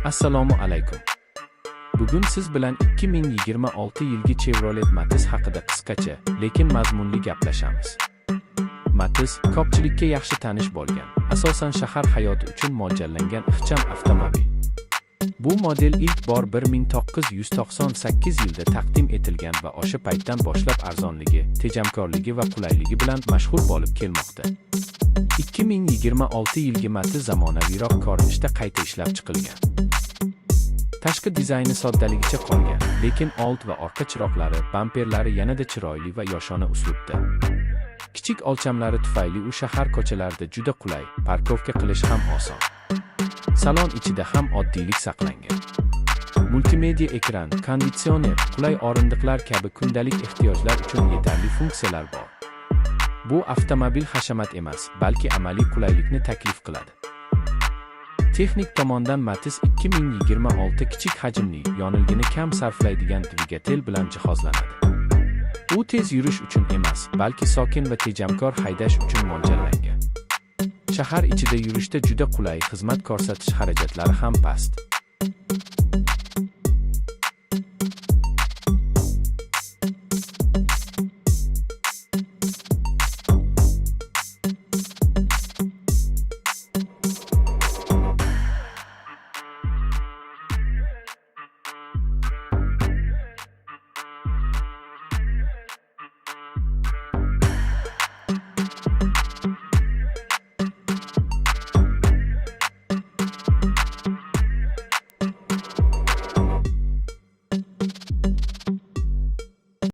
Assalomu alaykum. Bugun siz bilan 2026 yilgi Chevrolet Matiz haqida qisqacha, lekin mazmunli gaplashamiz. Matiz ko'pchilikka yaxshi tanish bo'lgan, asosan shahar hayoti uchun mo'ljallangan ixcham avtomobil. Bu model ilk bor 1998 yilda taqdim etilgan va o'sha paytdan boshlab arzonligi, tejamkorligi va qulayligi bilan mashhur bo'lib kelmoqda. 2026 yilgi Matiz zamonaviyroq ko'rinishda qayta ishlab chiqilgan. Tashqi dizayni soddaligicha qolgan, lekin old va orqa chiroqlari, bamperlari yanada chiroyli va yoshona uslubda. Kichik o'lchamlari tufayli u shahar ko'chalarida juda qulay, parkovka qilish ham oson. Salon ichida ham oddiylik saqlangan. Multimedia ekran, konditsioner, qulay o'rindiqlar kabi kundalik ehtiyojlar uchun yetarli funksiyalar bor. Bu avtomobil hashamat emas, balki amaliy qulaylikni taklif qiladi. Texnik tomondan Matiz 2026 kichik hajmli, yonilgini kam sarflaydigan dvigatel bilan jihozlanadi. U tez yurish uchun emas, balki sokin va tejamkor haydash uchun mo'ljallangan. Shahar ichida yurishda juda qulay, xizmat ko'rsatish xarajatlari ham past.